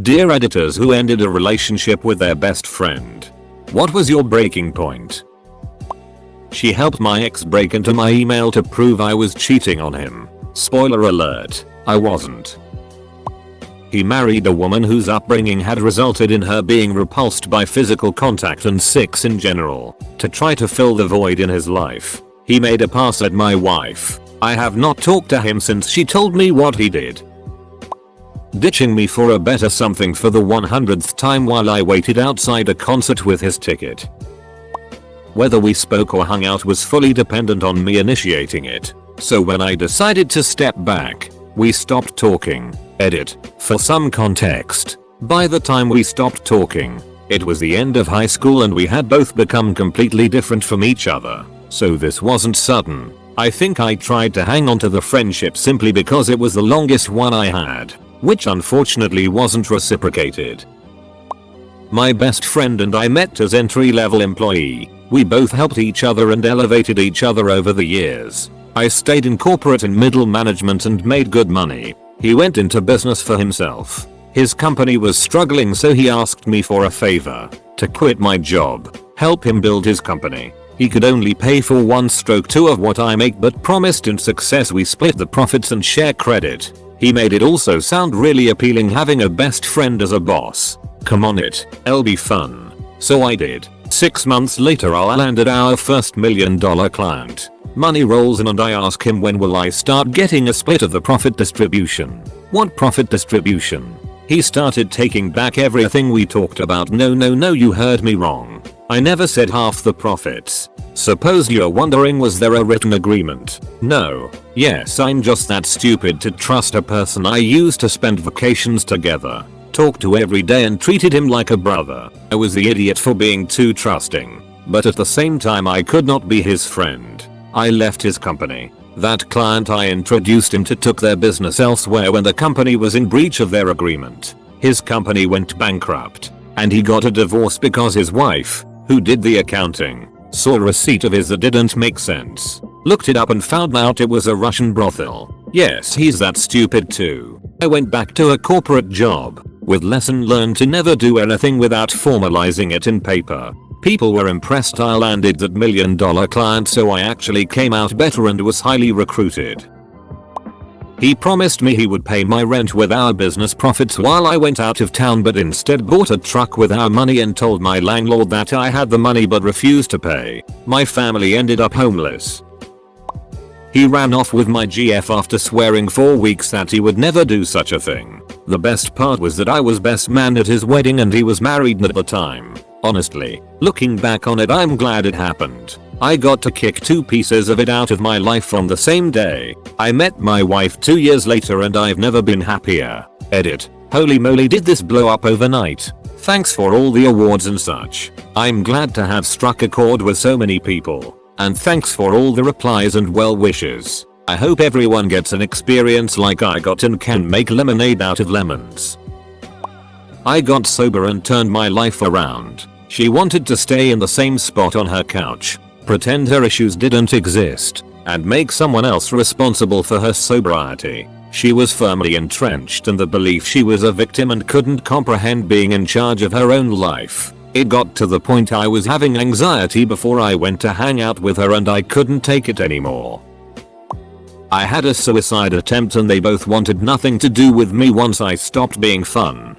Dear editors who ended a relationship with their best friend. What was your breaking point? She helped my ex break into my email to prove I was cheating on him. Spoiler alert, I wasn't. He married a woman whose upbringing had resulted in her being repulsed by physical contact and sex in general. To try to fill the void in his life, he made a pass at my wife. I have not talked to him since she told me what he did. Ditching me for a better something for the 100th time while I waited outside a concert with his ticket. Whether we spoke or hung out was fully dependent on me initiating it. So when I decided to step back, we stopped talking. Edit. For some context, by the time we stopped talking, it was the end of high school and we had both become completely different from each other. So this wasn't sudden. I think I tried to hang on to the friendship simply because it was the longest one I had, which unfortunately wasn't reciprocated. My best friend and I met as entry-level employee. We both helped each other and elevated each other over the years. I stayed in corporate and middle management and made good money. He went into business for himself. His company was struggling, so he asked me for a favor, to quit my job, help him build his company. He could only pay for 1/2 of what I make, but promised in success we split the profits and share credit. He made it also sound really appealing having a best friend as a boss. Come on, it'll be fun. So I did. 6 months later I landed our first $1 million client. Money rolls in and I ask him, when will I start getting a split of the profit distribution? What profit distribution? He started taking back everything we talked about. No, you heard me wrong. I never said half the profits. Suppose you're wondering, was there a written agreement? No. Yes, I'm just that stupid to trust a person I used to spend vacations together, talked to every day and treated him like a brother. I was the idiot for being too trusting, but at the same time I could not be his friend. I left his company. That client I introduced him to took their business elsewhere when the company was in breach of their agreement. His company went bankrupt, and he got a divorce because his wife, who did the accounting, saw a receipt of his that didn't make sense. Looked it up and found out it was a Russian brothel. Yes, he's that stupid too. I went back to a corporate job, with lesson learned to never do anything without formalizing it in paper. People were impressed I landed that $1 million client, so I actually came out better and was highly recruited. He promised me he would pay my rent with our business profits while I went out of town, but instead bought a truck with our money and told my landlord that I had the money but refused to pay. My family ended up homeless. He ran off with my GF after swearing for weeks that he would never do such a thing. The best part was that I was best man at his wedding and he was married at the time. Honestly, looking back on it, I'm glad it happened. I got to kick 2 pieces of it out of my life on the same day. I met my wife 2 years later and I've never been happier. Edit. Holy moly, did this blow up overnight? Thanks for all the awards and such. I'm glad to have struck a chord with so many people. And thanks for all the replies and well wishes. I hope everyone gets an experience like I got and can make lemonade out of lemons. I got sober and turned my life around. She wanted to stay in the same spot on her couch, pretend her issues didn't exist, and make someone else responsible for her sobriety. She was firmly entrenched in the belief she was a victim and couldn't comprehend being in charge of her own life. It got to the point I was having anxiety before I went to hang out with her and I couldn't take it anymore. I had a suicide attempt and they both wanted nothing to do with me once I stopped being fun.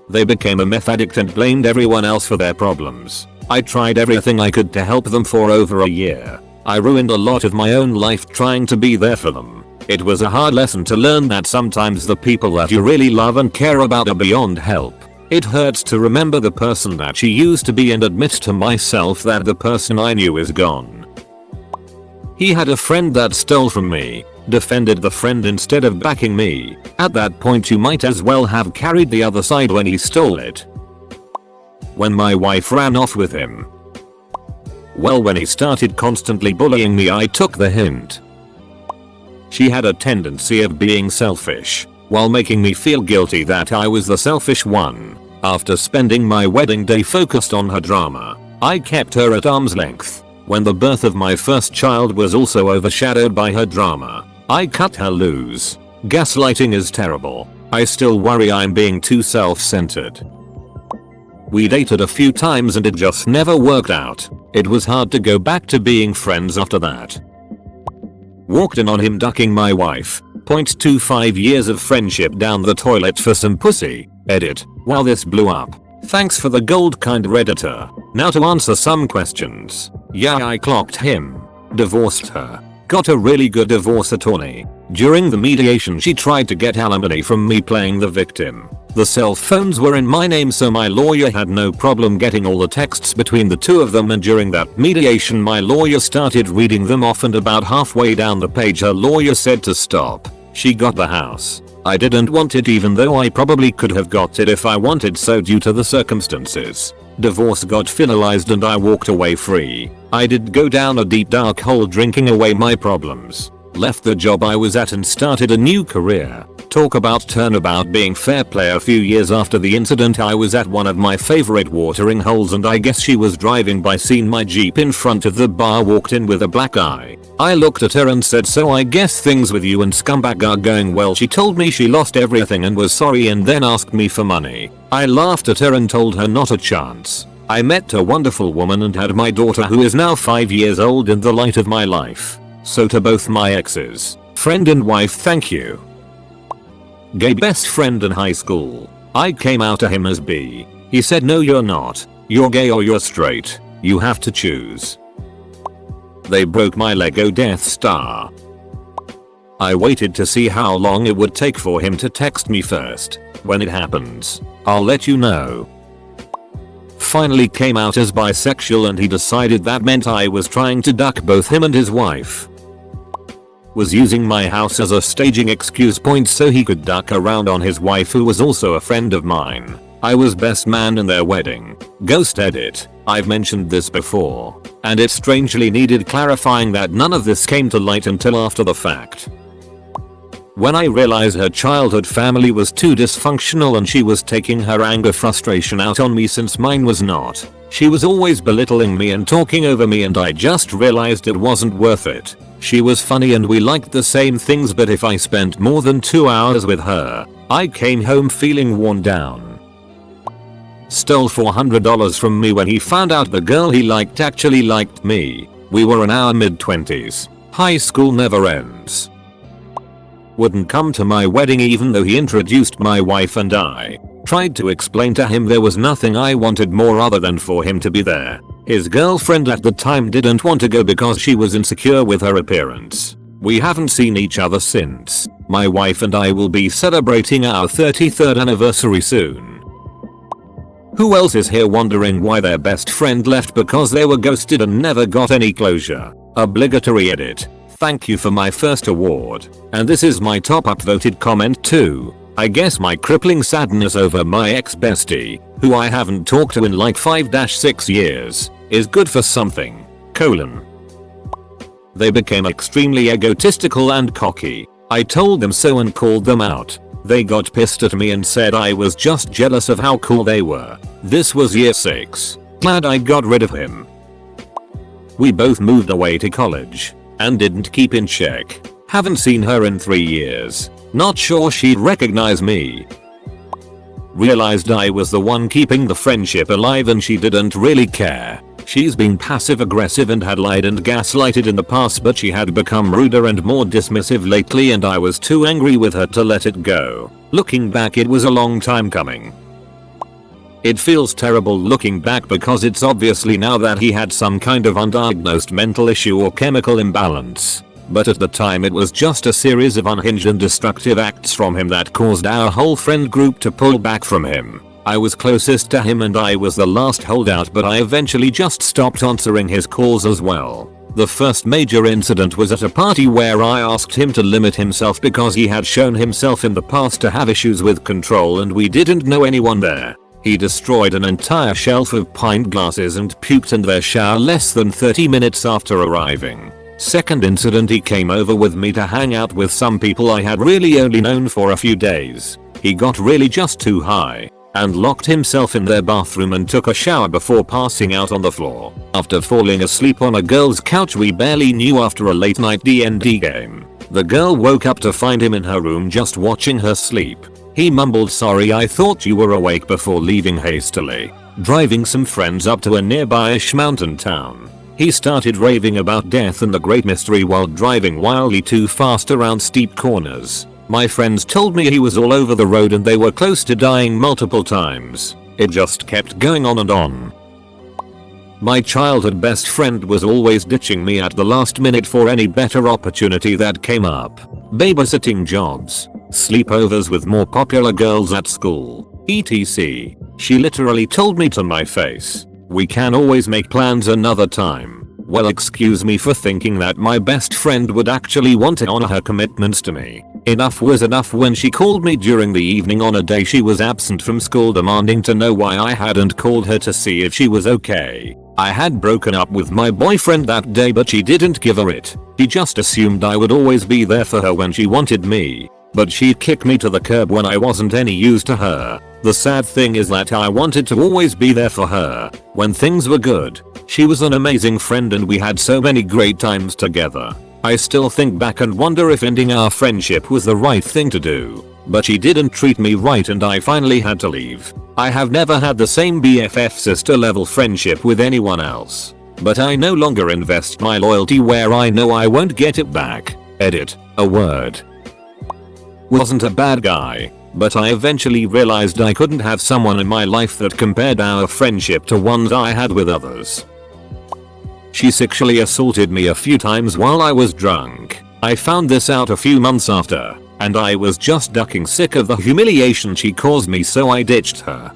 They became a meth addict and blamed everyone else for their problems. I tried everything I could to help them for over a year. I ruined a lot of my own life trying to be there for them. It was a hard lesson to learn that sometimes the people that you really love and care about are beyond help. It hurts to remember the person that you used to be and admit to myself that the person I knew is gone. He had a friend that stole from me, defended the friend instead of backing me. At that point you might as well have carried the other side when he stole it. When my wife ran off with him. Well, when he started constantly bullying me, I took the hint. She had a tendency of being selfish, while making me feel guilty that I was the selfish one. After spending my wedding day focused on her drama, I kept her at arm's length. When the birth of my first child was also overshadowed by her drama, I cut her loose. Gaslighting is terrible, I still worry I'm being too self-centered. We dated a few times and it just never worked out. It was hard to go back to being friends after that. Walked in on him ducking my wife. 0.25 years of friendship down the toilet for some pussy. Edit. While this blew up. Thanks for the gold kind Redditor. Now to answer some questions. Yeah, I clocked him. Divorced her. Got a really good divorce attorney. During the mediation she tried to get alimony from me playing the victim. The cell phones were in my name so my lawyer had no problem getting all the texts between the two of them, and during that mediation my lawyer started reading them off and about halfway down the page her lawyer said to stop. She got the house. I didn't want it even though I probably could have got it if I wanted so due to the circumstances. Divorce got finalized and I walked away free. I did go down a deep dark hole drinking away my problems. Left the job I was at and started a new career. Talk about turnabout being fair play. A few years after the incident I was at one of my favorite watering holes and I guess she was driving by, seen my Jeep in front of the bar, walked in with a black eye. I looked at her and said, so I guess things with you and scumbag are going well. She told me she lost everything and was sorry and then asked me for money. I laughed at her and told her not a chance. I met a wonderful woman and had my daughter who is now 5 years old and the light of my life. So to both my exes, friend and wife, thank you. Gay best friend in high school. I came out to him as bi. He said no you're not. You're gay or you're straight. You have to choose. They broke my Lego Death Star. I waited to see how long it would take for him to text me first. When it happens, I'll let you know. Finally came out as bisexual and he decided that meant I was trying to duck both him and his wife. Was using my house as a staging excuse point so he could duck around on his wife who was also a friend of mine. I was best man in their wedding. Ghost edit. I've mentioned this before, and it strangely needed clarifying that none of this came to light until after the fact. When I realized her childhood family was too dysfunctional and she was taking her anger frustration out on me since mine was not. She was always belittling me and talking over me and I just realized it wasn't worth it. She was funny and we liked the same things, but if I spent more than 2 hours with her, I came home feeling worn down. Stole $400 from me when he found out the girl he liked actually liked me. We were in our mid-20s. High school never ends. Wouldn't come to my wedding even though he introduced my wife and I. Tried to explain to him there was nothing I wanted more other than for him to be there. His girlfriend at the time didn't want to go because she was insecure with her appearance. We haven't seen each other since. My wife and I will be celebrating our 33rd anniversary soon. Who else is here wondering why their best friend left because they were ghosted and never got any closure? Obligatory edit. Thank you for my first award. And this is my top upvoted comment too. I guess my crippling sadness over my ex-bestie, who I haven't talked to in like 5-6 years, is good for something. : They became extremely egotistical and cocky. I told them so and called them out. They got pissed at me and said I was just jealous of how cool they were. This was year 6. Glad I got rid of him. We both moved away to college and didn't keep in check. Haven't seen her in 3 years. Not sure she'd recognize me. Realized I was the one keeping the friendship alive and she didn't really care. She's been passive aggressive and had lied and gaslighted in the past, but she had become ruder and more dismissive lately and I was too angry with her to let it go. Looking back, it was a long time coming. It feels terrible looking back because it's obviously now that he had some kind of undiagnosed mental issue or chemical imbalance. But at the time it was just a series of unhinged and destructive acts from him that caused our whole friend group to pull back from him. I was closest to him and I was the last holdout, but I eventually just stopped answering his calls as well. The first major incident was at a party where I asked him to limit himself because he had shown himself in the past to have issues with control and we didn't know anyone there. He destroyed an entire shelf of pint glasses and puked in their shower less than 30 minutes after arriving. Second incident, he came over with me to hang out with some people I had really only known for a few days. He got really just too high and locked himself in their bathroom and took a shower before passing out on the floor. After falling asleep on a girl's couch we barely knew after a late night D&D game. The girl woke up to find him in her room just watching her sleep. He mumbled, "Sorry, I thought you were awake," before leaving hastily, driving some friends up to a nearby-ish mountain town. He started raving about death and the great mystery while driving wildly too fast around steep corners. My friends told me he was all over the road and they were close to dying multiple times. It just kept going on and on. My childhood best friend was always ditching me at the last minute for any better opportunity that came up. Babysitting jobs, sleepovers with more popular girls at school, etc. She literally told me to my face, "We can always make plans another time." Well, excuse me for thinking that my best friend would actually want to honor her commitments to me. Enough was enough when she called me during the evening on a day she was absent from school, demanding to know why I hadn't called her to see if she was okay. I had broken up with my boyfriend that day, but she didn't give her it. She just assumed I would always be there for her when she wanted me. But she'd kick me to the curb when I wasn't any use to her. The sad thing is that I wanted to always be there for her when things were good. She was an amazing friend and we had so many great times together. I still think back and wonder if ending our friendship was the right thing to do. But she didn't treat me right and I finally had to leave. I have never had the same BFF sister level friendship with anyone else. But I no longer invest my loyalty where I know I won't get it back. Edit. A word. Wasn't a bad guy, but I eventually realized I couldn't have someone in my life that compared our friendship to ones I had with others. She sexually assaulted me a few times while I was drunk. I found this out a few months after, and I was just ducking sick of the humiliation she caused me, so I ditched her.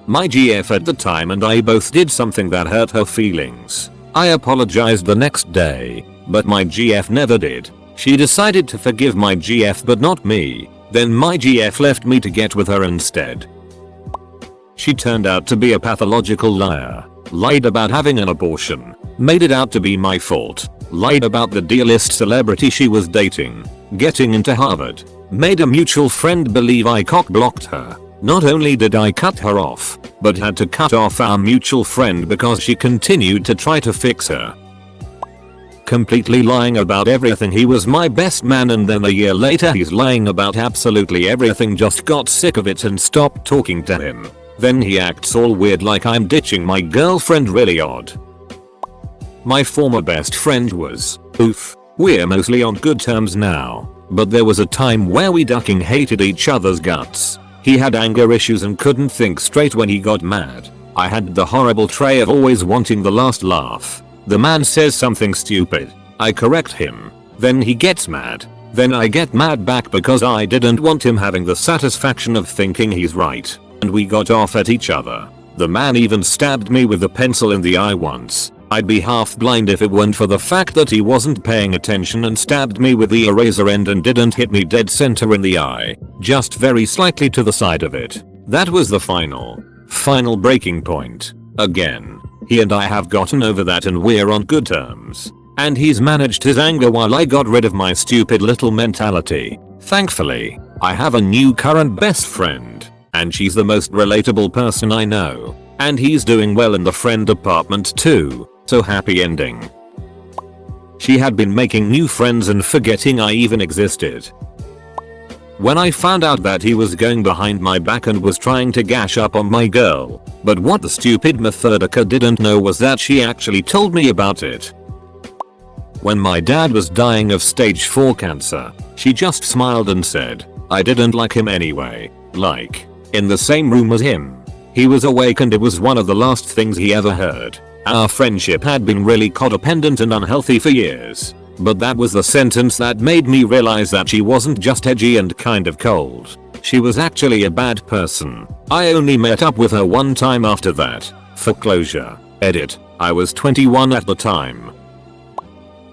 My GF at the time and I both did something that hurt her feelings. I apologized the next day, but my GF never did. She decided to forgive my GF but not me. Then my GF left me to get with her instead. She turned out to be a pathological liar. Lied about having an abortion. Made it out to be my fault. Lied about the D-list celebrity she was dating. Getting into Harvard. Made a mutual friend believe I cock-blocked her. Not only did I cut her off, but had to cut off our mutual friend because she continued to try to fix her. Completely lying about everything. He was my best man and then a year later he's lying about absolutely everything. Just got sick of it and stopped talking to him. Then he acts all weird like I'm ditching my girlfriend. Really odd. My former best friend was, oof, we're mostly on good terms now, but there was a time where we ducking hated each other's guts. He had anger issues and couldn't think straight when he got mad. I had the horrible trait of always wanting the last laugh. The man says something stupid. I correct him. Then he gets mad. Then I get mad back because I didn't want him having the satisfaction of thinking he's right. And we got off at each other. The man even stabbed me with a pencil in the eye once. I'd be half blind if it weren't for the fact that he wasn't paying attention and stabbed me with the eraser end and didn't hit me dead center in the eye. Just very slightly to the side of it. That was the final breaking point. Again. He and I have gotten over that and we're on good terms. And he's managed his anger while I got rid of my stupid little mentality. Thankfully, I have a new current best friend. And she's the most relatable person I know. And he's doing well in the friend department too. So happy ending. She had been making new friends and forgetting I even existed. When I found out that he was going behind my back and was trying to gash up on my girl. But what the stupid Methodica didn't know was that she actually told me about it. When my dad was dying of stage 4 cancer, she just smiled and said, I didn't like him anyway. Like, in the same room as him. He was awake and it was one of the last things he ever heard. Our friendship had been really codependent and unhealthy for years. But that was the sentence that made me realize that she wasn't just edgy and kind of cold. She was actually a bad person. I only met up with her one time after that. For closure. Edit. I was 21 at the time.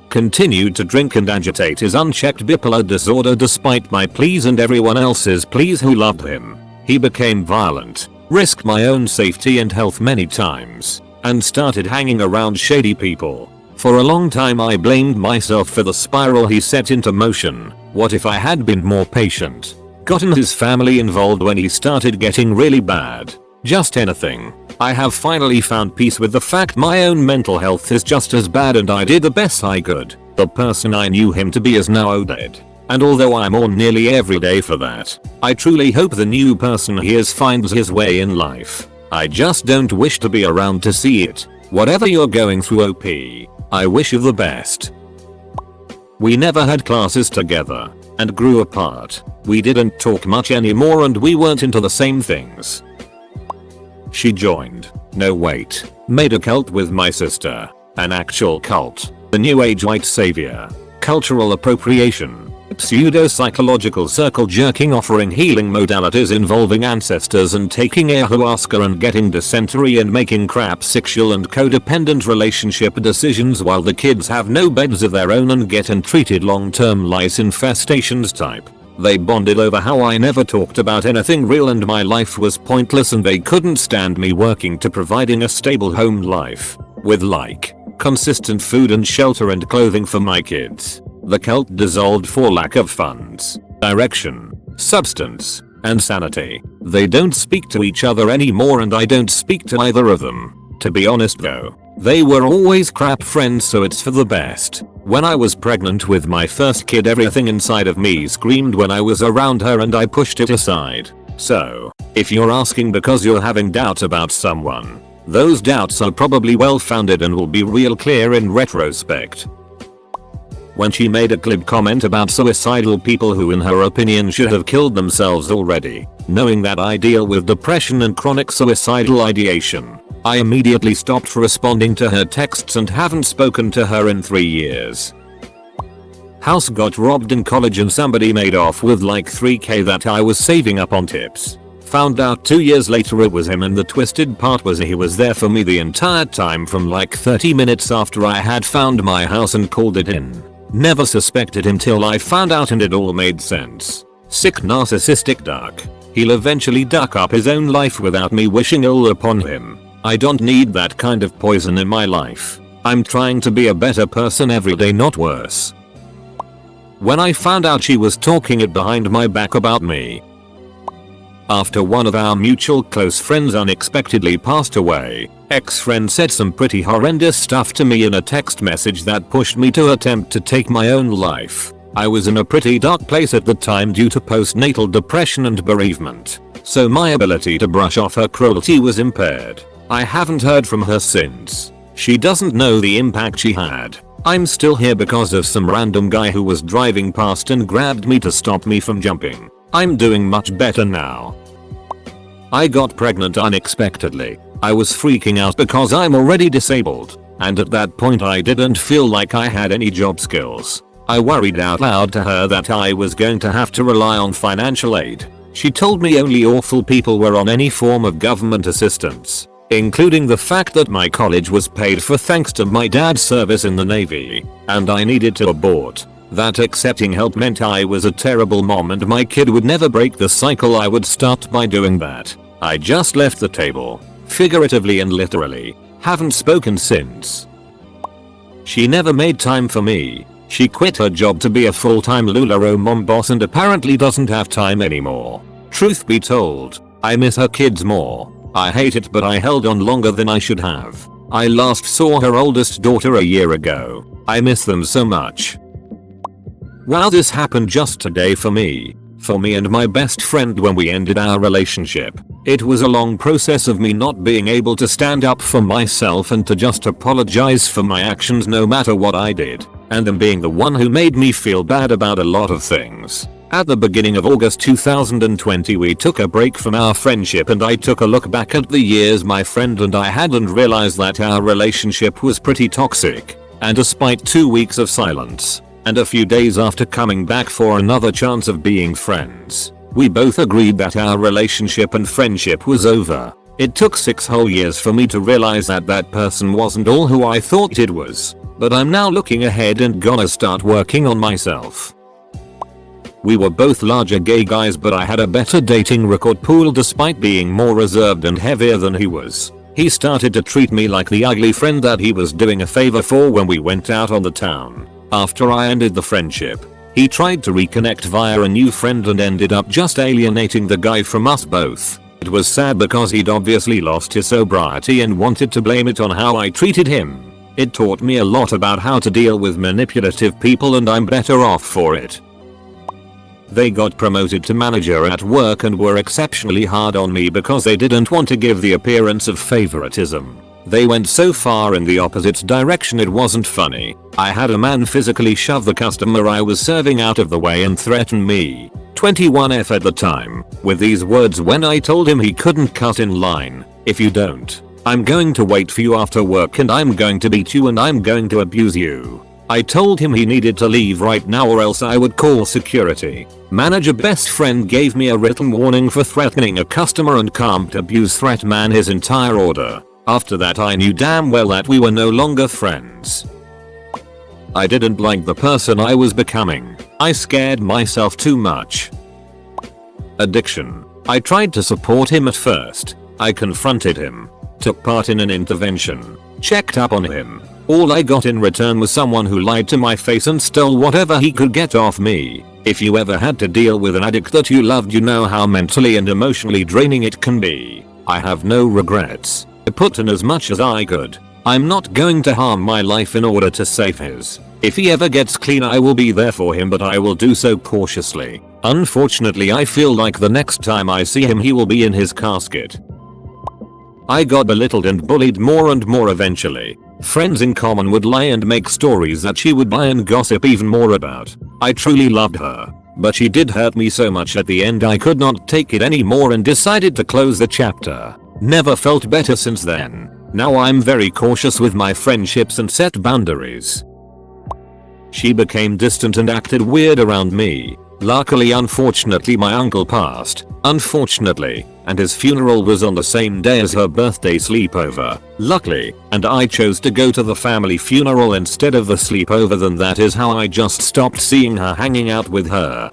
Continued to drink and agitate his unchecked bipolar disorder despite my pleas and everyone else's pleas who loved him. He became violent, risked my own safety and health many times, and started hanging around shady people. For a long time I blamed myself for the spiral he set into motion. What if I had been more patient? Gotten his family involved when he started getting really bad? Just anything. I have finally found peace with the fact my own mental health is just as bad and I did the best I could. The person I knew him to be is now dead. And although I'm on nearly every day for that, I truly hope the new person he is finds his way in life. I just don't wish to be around to see it. Whatever you're going through, OP, I wish you the best. We never had classes together and grew apart. We didn't talk much anymore and we weren't into the same things. She joined, no wait, made a cult with my sister. An actual cult. The new age white savior. Cultural appropriation. Pseudo-psychological circle jerking offering healing modalities involving ancestors and taking ayahuasca and getting dysentery and making crap sexual and codependent relationship decisions while the kids have no beds of their own and get untreated long-term lice infestations type. They bonded over how I never talked about anything real and my life was pointless and they couldn't stand me working to providing a stable home life with consistent food and shelter and clothing for my kids. The cult dissolved for lack of funds, direction, substance, and sanity. They don't speak to each other anymore and I don't speak to either of them. To be honest though, they were always crap friends so it's for the best. When I was pregnant with my first kid everything inside of me screamed when I was around her and I pushed it aside. So, if you're asking because you're having doubts about someone, those doubts are probably well founded and will be real clear in retrospect. When she made a glib comment about suicidal people who in her opinion should have killed themselves already, knowing that I deal with depression and chronic suicidal ideation, I immediately stopped responding to her texts and haven't spoken to her in 3 years. House got robbed in college and somebody made off with like $3K that I was saving up on tips. Found out 2 years later it was him and the twisted part was he was there for me the entire time from like 30 minutes after I had found my house and called it in. Never suspected him till I found out and it all made sense. Sick narcissistic duck. He'll eventually duck up his own life without me wishing ill upon him. I don't need that kind of poison in my life. I'm trying to be a better person every day, not worse. When I found out she was talking it behind my back about me, after one of our mutual close friends unexpectedly passed away, ex-friend said some pretty horrendous stuff to me in a text message that pushed me to attempt to take my own life. I was in a pretty dark place at the time due to postnatal depression and bereavement, so my ability to brush off her cruelty was impaired. I haven't heard from her since. She doesn't know the impact she had. I'm still here because of some random guy who was driving past and grabbed me to stop me from jumping. I'm doing much better now. I got pregnant unexpectedly. I was freaking out because I'm already disabled, and at that point I didn't feel like I had any job skills. I worried out loud to her that I was going to have to rely on financial aid. She told me only awful people were on any form of government assistance, including the fact that my college was paid for thanks to my dad's service in the Navy, and I needed to abort. That accepting help meant I was a terrible mom and my kid would never break the cycle I would start by doing that. I just left the table, figuratively and literally. Haven't spoken since. She never made time for me. She quit her job to be a full-time LuLaRoe mom boss and apparently doesn't have time anymore. Truth be told, I miss her kids more. I hate it but I held on longer than I should have. I last saw her oldest daughter a year ago. I miss them so much. Wow, this happened just today for me and my best friend when we ended our relationship. It was a long process of me not being able to stand up for myself and to just apologize for my actions no matter what I did, and them being the one who made me feel bad about a lot of things. At the beginning of August 2020 we took a break from our friendship and I took a look back at the years my friend and I had and realized that our relationship was pretty toxic. And despite 2 weeks of silence, and a few days after coming back for another chance of being friends, we both agreed that our relationship and friendship was over. It took 6 whole years for me to realize that that person wasn't all who I thought it was, but I'm now looking ahead and gonna start working on myself. We were both larger gay guys but I had a better dating record pool despite being more reserved and heavier than he was. He started to treat me like the ugly friend that he was doing a favor for when we went out on the town. After I ended the friendship, he tried to reconnect via a new friend and ended up just alienating the guy from us both. It was sad because he'd obviously lost his sobriety and wanted to blame it on how I treated him. It taught me a lot about how to deal with manipulative people and I'm better off for it. They got promoted to manager at work and were exceptionally hard on me because they didn't want to give the appearance of favoritism. They went so far in the opposite direction it wasn't funny. I had a man physically shove the customer I was serving out of the way and threaten me, 21F at the time, with these words when I told him he couldn't cut in line. "If you don't, I'm going to wait for you after work and I'm going to beat you and I'm going to abuse you." I told him he needed to leave right now or else I would call security. Manager best friend gave me a written warning for threatening a customer and can't abuse threat man his entire order. After that I knew damn well that we were no longer friends. I didn't like the person I was becoming. I scared myself too much. Addiction. I tried to support him at first. I confronted him, took part in an intervention, checked up on him. All I got in return was someone who lied to my face and stole whatever he could get off me. If you ever had to deal with an addict that you loved, you know how mentally and emotionally draining it can be. I have no regrets. I put in as much as I could. I'm not going to harm my life in order to save his. If he ever gets clean I will be there for him, but I will do so cautiously. Unfortunately I feel like the next time I see him he will be in his casket. I got belittled and bullied more and more eventually. Friends in common would lie and make stories that she would buy and gossip even more about. I truly loved her, but she did hurt me so much at the end I could not take it anymore and decided to close the chapter. Never felt better since then. Now I'm very cautious with my friendships and set boundaries. She became distant and acted weird around me. Luckily, unfortunately, my uncle passed, and his funeral was on the same day as her birthday sleepover. Luckily, and I chose to go to the family funeral instead of the sleepover. Then that is how I just stopped seeing her, hanging out with her.